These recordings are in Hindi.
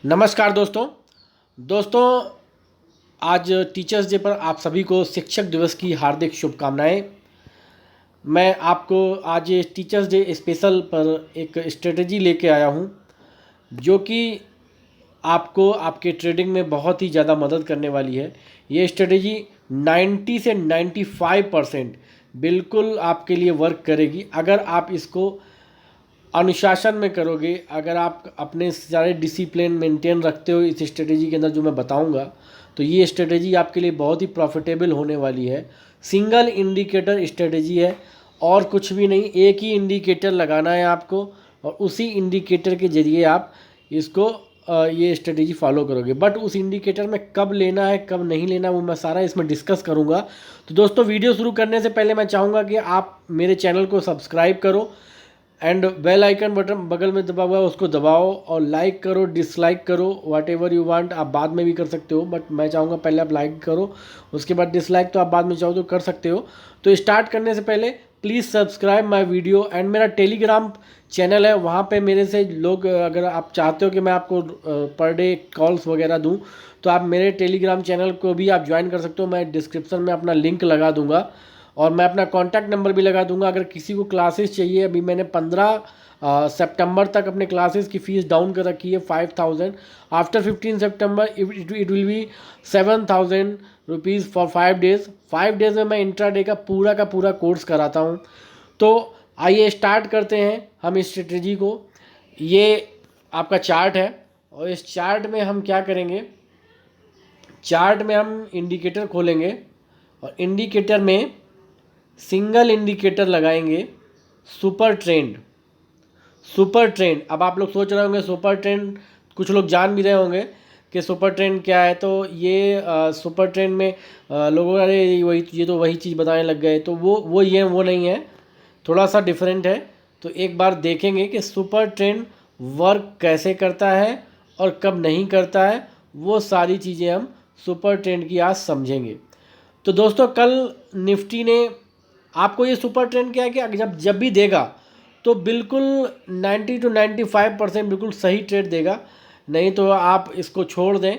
नमस्कार दोस्तों। दोस्तों, आज टीचर्स डे पर आप सभी को शिक्षक दिवस की हार्दिक शुभकामनाएं। मैं आपको आज टीचर्स डे स्पेशल पर एक स्ट्रेटजी लेके आया हूं, जो कि आपको आपके ट्रेडिंग में बहुत ही ज़्यादा मदद करने वाली है। ये स्ट्रेटजी 90 से 95% बिल्कुल आपके लिए वर्क करेगी अगर आप इसको अनुशासन में करोगे। अगर आप अपने सारे डिसिप्लिन मेंटेन रखते हो इस स्ट्रेटेजी के अंदर जो मैं बताऊंगा, तो ये स्ट्रेटेजी आपके लिए बहुत ही प्रॉफिटेबल होने वाली है। सिंगल इंडिकेटर स्ट्रेटेजी है और कुछ भी नहीं। एक ही इंडिकेटर लगाना है आपको और उसी इंडिकेटर के ज़रिए आप इसको ये स्ट्रेटेजी फॉलो करोगे। बट उस इंडिकेटर में कब लेना है कब नहीं लेना वो मैं सारा इसमें डिस्कस करूँगा। तो दोस्तों, वीडियो शुरू करने से पहले मैं चाहूँगा कि आप मेरे चैनल को सब्सक्राइब करो एंड बेल आइकन बटन बगल में दबा हुआ है उसको दबाओ और लाइक करो, डिसलाइक करो, व्हाट एवर यू वांट। आप बाद में भी कर सकते हो, बट मैं चाहूँगा पहले आप लाइक करो, उसके बाद डिसलाइक तो आप बाद में चाहो तो कर सकते हो। तो स्टार्ट करने से पहले please subscribe my video and मेरा टेलीग्राम चैनल है, वहाँ पे मेरे से लोग, अगर आप चाहते हो कि मैं आपको पर डे कॉल्स वगैरह दूँ तो आप मेरे टेलीग्राम चैनल को भी आप ज्वाइन कर सकते हो। मैं डिस्क्रिप्शन में अपना लिंक लगा दूँगा और मैं अपना कॉन्टैक्ट नंबर भी लगा दूंगा। अगर किसी को क्लासेस चाहिए, अभी मैंने 15 सितंबर तक अपने क्लासेस की फ़ीस डाउन कर रखी है 5000। After 15 September it will be 7000 rupees for 5 days. 5 days में मैं इंट्राडे का पूरा कोर्स कराता हूँ। तो आइए स्टार्ट करते हैं हम इस स्ट्रेटजी को। ये आपका चार्ट है और इस चार्ट में हम क्या करेंगे, चार्ट में हम इंडिकेटर खोलेंगे और इंडिकेटर में सिंगल इंडिकेटर लगाएंगे सुपर ट्रेंड। सुपर ट्रेंड, अब आप लोग सोच रहे होंगे सुपर ट्रेंड, कुछ लोग जान भी रहे होंगे कि सुपर ट्रेंड क्या है। तो ये सुपर ट्रेंड में लोगों, अरे ये तो वही चीज़ बताने लग गए, तो वो नहीं है, थोड़ा सा डिफरेंट है। तो एक बार देखेंगे कि सुपर ट्रेंड वर्क कैसे करता है और कब नहीं करता है, वो सारी चीज़ें हम सुपर ट्रेंड की आज समझेंगे। तो दोस्तों, कल निफ्टी ने आपको ये सुपर ट्रेंड क्या है कि जब भी देगा तो बिल्कुल 90 to 95% बिल्कुल सही ट्रेड देगा, नहीं तो आप इसको छोड़ दें,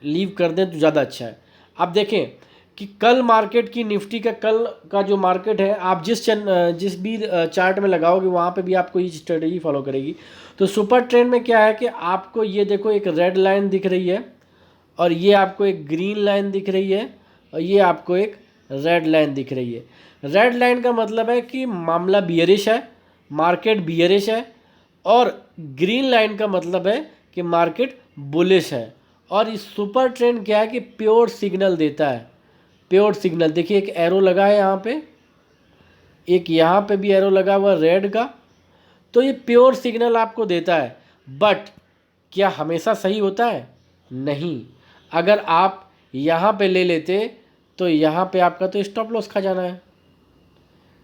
लीव कर दें तो ज़्यादा अच्छा है। आप देखें कि कल मार्केट की, निफ्टी का कल का जो मार्केट है, आप जिस भी चार्ट में लगाओगे वहाँ पे भी आपको ये स्ट्रेटजी फॉलो करेगी। तो सुपर ट्रेंड में क्या है कि आपको ये देखो, एक रेड लाइन दिख रही है और ये आपको एक ग्रीन लाइन दिख रही है और ये आपको एक रेड लाइन दिख रही है। रेड लाइन का मतलब है कि मामला बियरिश है, मार्केट बियरिश है, और ग्रीन लाइन का मतलब है कि मार्केट बुलिश है। और इस सुपर ट्रेंड क्या है कि प्योर सिग्नल देता है, प्योर सिग्नल। देखिए एक एरो लगा है यहाँ पे, एक यहाँ पे भी एरो लगा हुआ रेड का, तो ये प्योर सिग्नल आपको देता है। बट क्या हमेशा सही होता है? नहीं। अगर आप यहाँ पे ले लेते तो यहाँ पे आपका तो स्टॉप लॉस खा जाना है,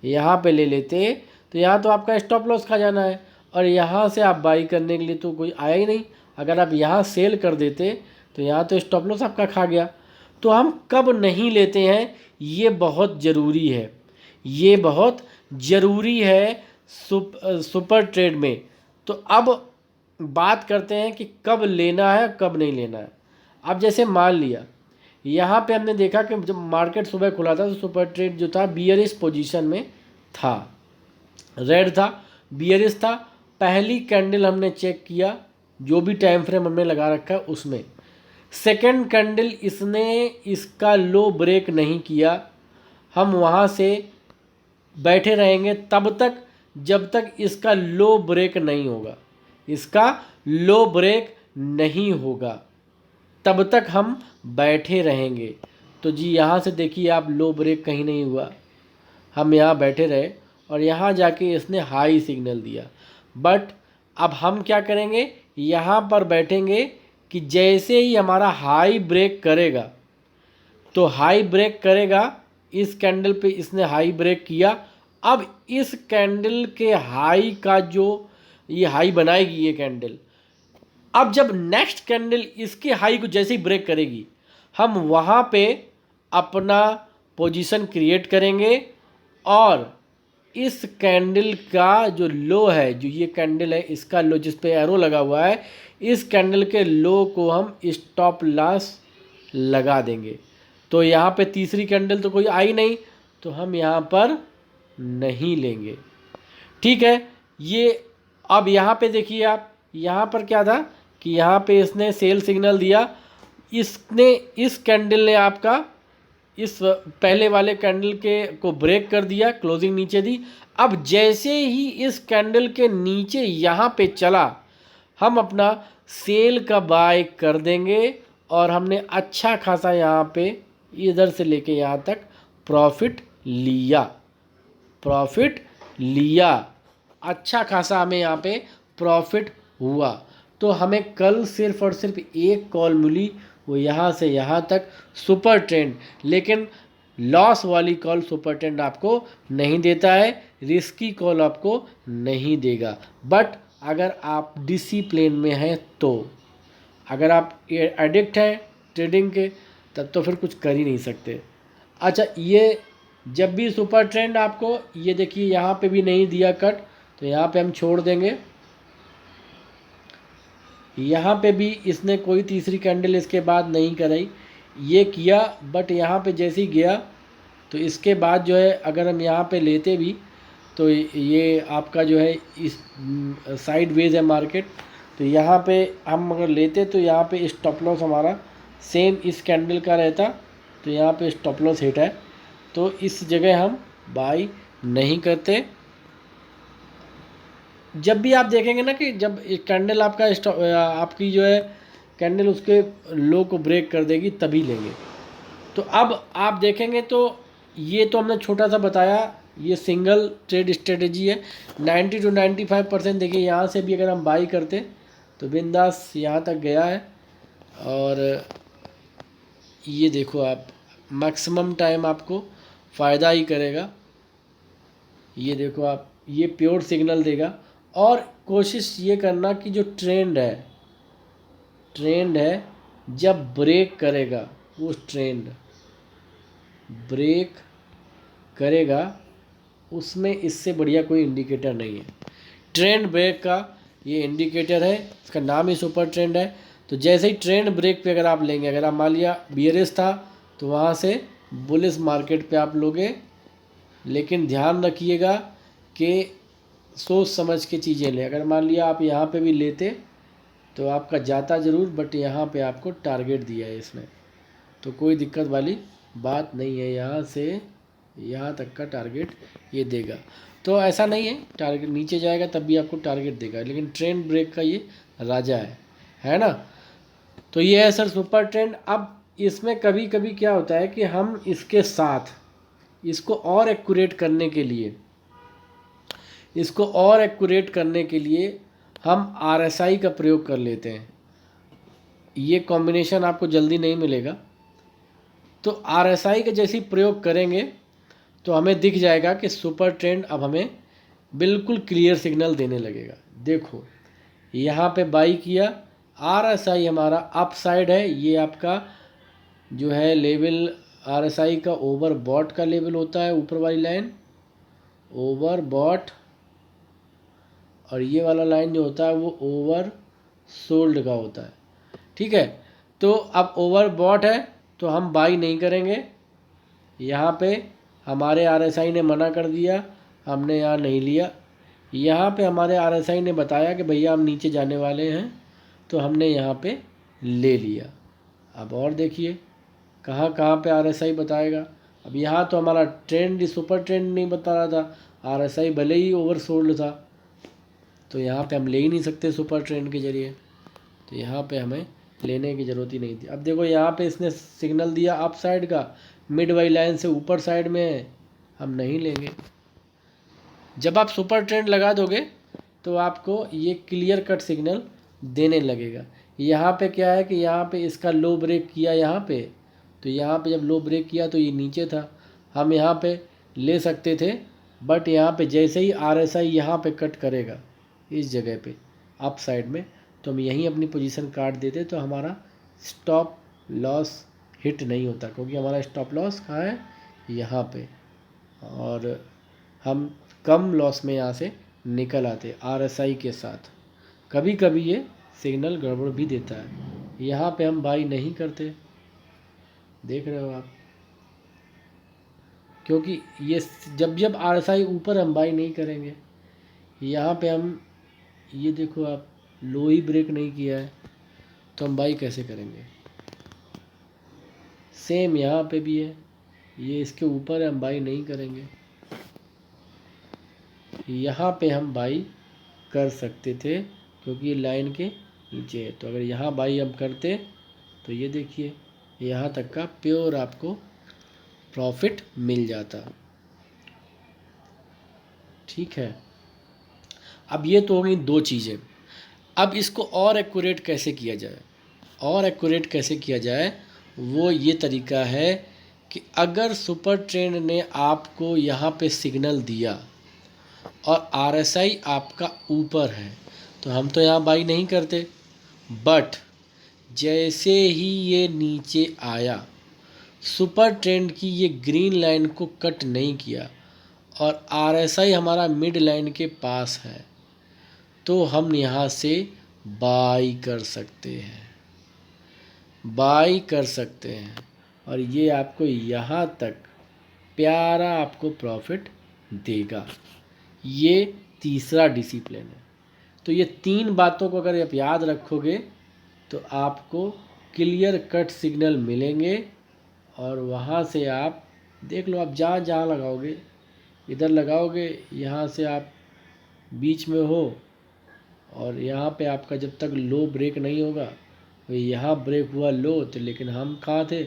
यहाँ पे ले लेते तो यहाँ तो आपका स्टॉप लॉस खा जाना है और यहाँ से आप बाई करने के लिए तो कोई आया ही नहीं। अगर आप यहाँ सेल कर देते तो यहाँ तो स्टॉप लॉस आपका खा गया। तो हम कब नहीं लेते हैं, ये बहुत ज़रूरी है, ये बहुत ज़रूरी है सुपर ट्रेड में। तो अब बात करते हैं कि कब लेना है कब नहीं लेना है। अब जैसे मान लिया यहाँ पे हमने देखा कि जब मार्केट सुबह खुला था तो सुपर ट्रेड जो था बियरिश पोजीशन में था, रेड था, बियरिश था। पहली कैंडल हमने चेक किया, जो भी टाइम फ्रेम हमने लगा रखा है उसमें, सेकंड कैंडल इसने इसका लो ब्रेक नहीं किया। हम वहाँ से बैठे रहेंगे तब तक जब तक इसका लो ब्रेक नहीं होगा, इसका लो ब्रेक नहीं होगा तब तक हम बैठे रहेंगे। तो जी यहाँ से देखिए आप, लो ब्रेक कहीं नहीं हुआ, हम यहाँ बैठे रहे और यहाँ जाके इसने हाई सिग्नल दिया। बट अब हम क्या करेंगे, यहाँ पर बैठेंगे कि जैसे ही हमारा हाई ब्रेक करेगा, तो हाई ब्रेक करेगा, इस कैंडल पे इसने हाई ब्रेक किया। अब इस कैंडल के हाई का जो ये हाई बनाएगी ये कैंडल, अब जब नेक्स्ट कैंडल इसके हाई को जैसे ही ब्रेक करेगी, हम वहाँ पे अपना पोजीशन क्रिएट करेंगे और इस कैंडल का जो लो है, जो ये कैंडल है इसका लो जिस पे एरो लगा हुआ है, इस कैंडल के लो को हम स्टॉप लॉस लगा देंगे। तो यहाँ पे तीसरी कैंडल तो कोई आई नहीं, तो हम यहाँ पर नहीं लेंगे। ठीक है। ये अब यहाँ पे देखिए आप, यहाँ पर क्या था कि यहाँ पे इसने सेल सिग्नल दिया, इसने इस कैंडल ने आपका इस पहले वाले कैंडल के को ब्रेक कर दिया, क्लोजिंग नीचे दी। अब जैसे ही इस कैंडल के नीचे यहाँ पे चला, हम अपना सेल का बाय कर देंगे और हमने अच्छा खासा यहाँ पे इधर से लेके यहाँ तक प्रॉफिट लिया, प्रॉफिट लिया, अच्छा खासा हमें यहाँ पे प्रॉफिट हुआ। तो हमें कल सिर्फ और सिर्फ एक कॉल मिली, वो यहाँ से यहाँ तक सुपर ट्रेंड, लेकिन लॉस वाली कॉल सुपर ट्रेंड आपको नहीं देता है, रिस्की कॉल आपको नहीं देगा। बट अगर आप डिसिप्लिन में हैं तो, अगर आप एडिक्ट हैं ट्रेडिंग के, तब तो फिर कुछ कर ही नहीं सकते। अच्छा, ये जब भी सुपर ट्रेंड आपको, ये देखिए यहाँ पे भी नहीं दिया कट, तो यहाँ पे हम छोड़ देंगे। यहाँ पे भी इसने कोई तीसरी कैंडल इसके बाद नहीं कराई, ये किया, बट यहाँ पे जैसे ही गया तो इसके बाद जो है अगर हम यहाँ पे लेते भी तो ये आपका जो है इस साइड वेज है मार्केट, तो यहाँ पे हम अगर लेते तो यहाँ पे स्टॉप लॉस हमारा सेम इस कैंडल का रहता, तो यहाँ पे स्टॉप लॉस हिट है, तो इस जगह हम बाई नहीं करते। जब भी आप देखेंगे ना कि जब कैंडल आपका आपकी जो है कैंडल उसके लो को ब्रेक कर देगी तभी लेंगे। तो अब आप देखेंगे तो ये तो हमने छोटा सा बताया, ये सिंगल ट्रेड स्ट्रेटेजी है। 90 to 95% देखिए यहाँ से भी अगर हम बाई करते तो बिंदास यहाँ तक गया है, और ये देखो आप मैक्सिमम टाइम आपको फ़ायदा ही करेगा। ये देखो आप, ये प्योर सिग्नल देगा, और कोशिश ये करना कि जो ट्रेंड है जब ब्रेक करेगा, वो ट्रेंड ब्रेक करेगा उसमें इससे बढ़िया कोई इंडिकेटर नहीं है। ट्रेंड ब्रेक का ये इंडिकेटर है, इसका नाम ही सुपर ट्रेंड है। तो जैसे ही ट्रेंड ब्रेक पे अगर आप लेंगे, अगर आप मान लिया बियरिश था तो वहाँ से बुलिश मार्केट पे आप लोगे, लेकिन ध्यान रखिएगा कि सोच समझ के चीज़ें लें। अगर मान लिया आप यहाँ पे भी लेते तो आपका जाता ज़रूर, बट यहाँ पे आपको टारगेट दिया है इसने, तो कोई दिक्कत वाली बात नहीं है, यहाँ से यहाँ तक का टारगेट ये देगा। तो ऐसा नहीं है टारगेट नीचे जाएगा तब भी आपको टारगेट देगा, लेकिन ट्रेंड ब्रेक का ये राजा है ना। तो ये है सर सुपर ट्रेंड। अब इसमें कभी कभी क्या होता है कि हम इसके साथ इसको और एक्यूरेट करने के लिए हम RSI का प्रयोग कर लेते हैं। ये कॉम्बिनेशन आपको जल्दी नहीं मिलेगा, तो RSI का जैसे ही प्रयोग करेंगे तो हमें दिख जाएगा कि सुपर ट्रेंड अब हमें बिल्कुल क्लियर सिग्नल देने लगेगा। देखो यहाँ पे बाई किया, RSI हमारा अप साइड है, ये आपका जो है लेवल RSI का ओवर बॉट का लेवल होता है, ऊपर वाली लाइन ओवर बॉट, और ये वाला लाइन जो होता है वो ओवर सोल्ड का होता है। ठीक है, तो अब ओवर बॉट है तो हम बाई नहीं करेंगे। यहाँ पे हमारे RSI ने मना कर दिया, हमने यहाँ नहीं लिया। यहाँ पे हमारे RSI ने बताया कि भैया हम नीचे जाने वाले हैं, तो हमने यहाँ पे ले लिया। अब और देखिए कहाँ कहाँ पे RSI बताएगा। अब यहाँ तो हमारा ट्रेंड सुपर ट्रेंड नहीं बता रहा था, RSI भले ही ओवर सोल्ड था, तो यहाँ पे हम ले ही नहीं सकते सुपर ट्रेंड के जरिए, तो यहाँ पे हमें लेने की ज़रूरत ही नहीं थी। अब देखो यहाँ पे इसने सिग्नल दिया अप साइड का, मिड वाली लाइन से ऊपर साइड में है, हम नहीं लेंगे। जब आप सुपर ट्रेंड लगा दोगे तो आपको ये क्लियर कट सिग्नल देने लगेगा। यहाँ पे क्या है कि यहाँ पे इसका लो ब्रेक किया यहाँ पे, तो यहाँ पे जब लो ब्रेक किया तो ये नीचे था, हम यहाँ पे ले सकते थे, बट यहाँ पे जैसे ही RSI यहाँ पे कट करेगा इस जगह पे अप साइड में, तो हम यहीं अपनी पोजीशन काट देते, तो हमारा स्टॉप लॉस हिट नहीं होता, क्योंकि हमारा स्टॉप लॉस कहाँ है, यहाँ पे, और हम कम लॉस में यहाँ से निकल आते RSI के साथ। कभी कभी ये सिग्नल गड़बड़ भी देता है। यहाँ पे हम बाई नहीं करते, देख रहे हो आप, क्योंकि ये जब जब RSI ऊपर हम बाई नहीं करेंगे। यहाँ पे हम, ये देखो आप, लो ही ब्रेक नहीं किया है तो हम बाई कैसे करेंगे। सेम यहाँ पे भी है, ये इसके ऊपर हम बाई नहीं करेंगे। यहाँ पे हम बाई कर सकते थे क्योंकि ये लाइन के नीचे है। तो अगर यहाँ बाई हम करते तो ये देखिए यहाँ तक का प्योर आपको प्रॉफिट मिल जाता। ठीक है, अब ये तो हो गई दो चीज़ें। अब इसको और एक्यूरेट कैसे किया जाए, और एक्यूरेट कैसे किया जाए, वो ये तरीका है कि अगर सुपर ट्रेंड ने आपको यहाँ पे सिग्नल दिया और RSI आपका ऊपर है तो हम तो यहाँ बाई नहीं करते, बट जैसे ही ये नीचे आया, सुपर ट्रेंड की ये ग्रीन लाइन को कट नहीं किया और RSI हमारा मिड लाइन के पास है, तो हम यहाँ से बाई कर सकते हैं, बाई कर सकते हैं। और ये आपको यहाँ तक प्यारा आपको प्रॉफिट देगा। ये तीसरा डिसिप्लिन है। तो ये तीन बातों को अगर आप याद रखोगे तो आपको क्लियर कट सिग्नल मिलेंगे और वहाँ से आप देख लो, आप जहाँ जहाँ लगाओगे, इधर लगाओगे, यहाँ से आप बीच में हो और यहाँ पे आपका जब तक लो ब्रेक नहीं होगा, तो यहाँ ब्रेक हुआ लो तो, लेकिन हम कहाँ थे,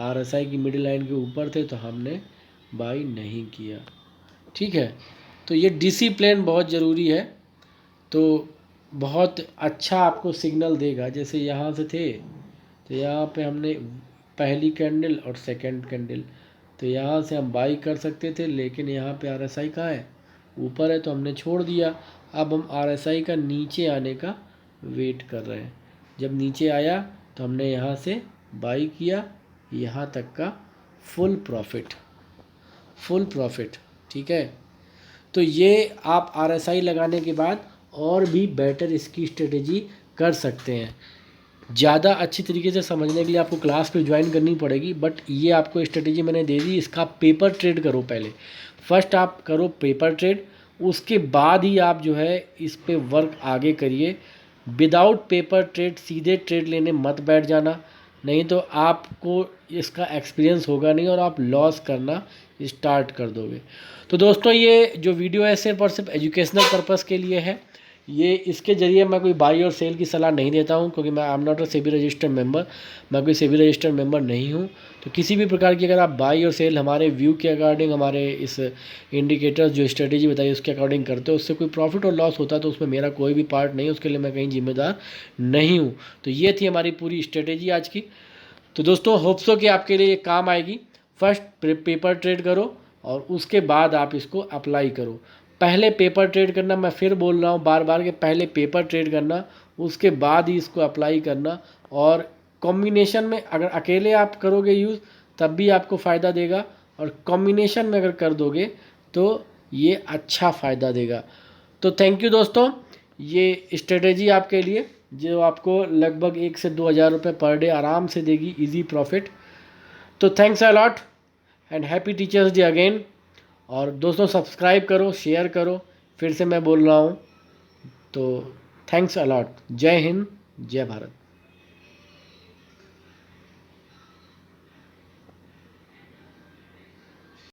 RSI की मिडिल लाइन के ऊपर थे तो हमने बाई नहीं किया। ठीक है, तो ये डिसिप्लिन बहुत ज़रूरी है। तो बहुत अच्छा आपको सिग्नल देगा। जैसे यहाँ से थे तो यहाँ पे हमने पहली कैंडल और सेकंड कैंडल, तो यहाँ से हम बाई कर सकते थे, लेकिन यहाँ पे RSI कहाँ है, ऊपर है, तो हमने छोड़ दिया। अब हम RSI का नीचे आने का वेट कर रहे हैं। जब नीचे आया तो हमने यहाँ से बाई किया, यहाँ तक का फुल प्रॉफिट, फुल प्रॉफिट। ठीक है, तो ये आप RSI लगाने के बाद और भी बेटर इसकी स्ट्रेटेजी कर सकते हैं। ज़्यादा अच्छी तरीके से समझने के लिए आपको क्लास पे ज्वाइन करनी पड़ेगी, बट ये आपको स्ट्रेटेजी मैंने दे दी। इसका पेपर ट्रेड करो पहले, फर्स्ट आप करो पेपर ट्रेड, उसके बाद ही आप जो है इस पे वर्क आगे करिए। विदाउट पेपर ट्रेड सीधे ट्रेड लेने मत बैठ जाना, नहीं तो आपको इसका एक्सपीरियंस होगा नहीं और आप लॉस करना स्टार्ट कर दोगे। तो दोस्तों, ये जो वीडियो है सिर्फ और सिर्फ एजुकेशनल पर्पस के लिए है। ये इसके ज़रिए मैं कोई बाई और सेल की सलाह नहीं देता हूँ, क्योंकि मैं I am not a SEBI registered member, मैं कोई सेबी रजिस्टर्ड मेंबर नहीं हूँ। तो किसी भी प्रकार की अगर आप बाई और सेल हमारे व्यू के अकॉर्डिंग, हमारे इस इंडिकेटर्स जो स्ट्रेटेजी बताई उसके अकॉर्डिंग करते हो, उससे कोई प्रॉफिट और लॉस होता है तो उसमें मेरा कोई भी पार्ट नहीं है, उसके लिए मैं कहीं जिम्मेदार नहीं हूँ। तो ये थी हमारी पूरी स्ट्रेटेजी आज की। तो दोस्तों, होप्सो कि आपके लिए ये काम आएगी। फर्स्ट पेपर ट्रेड करो और उसके बाद आप इसको अप्लाई करो। पहले पेपर ट्रेड करना, मैं फिर बोल रहा हूँ बार बार कि पहले पेपर ट्रेड करना, उसके बाद ही इसको अप्लाई करना। और कॉम्बिनेशन में अगर अकेले आप करोगे यूज़ तब भी आपको फ़ायदा देगा, और कॉम्बिनेशन में अगर कर दोगे तो ये अच्छा फ़ायदा देगा। तो थैंक यू दोस्तों, ये स्ट्रेटेजी आपके लिए जो आपको लगभग 1 से 2 हज़ार रुपये पर डे आराम से देगी, इजी प्रॉफिट। तो thanks a lot and happy teachers day again. और दोस्तों, सब्सक्राइब करो, शेयर करो, फिर से मैं बोल रहा हूँ। तो थैंक्स अ लॉट। जय हिंद, जय भारत।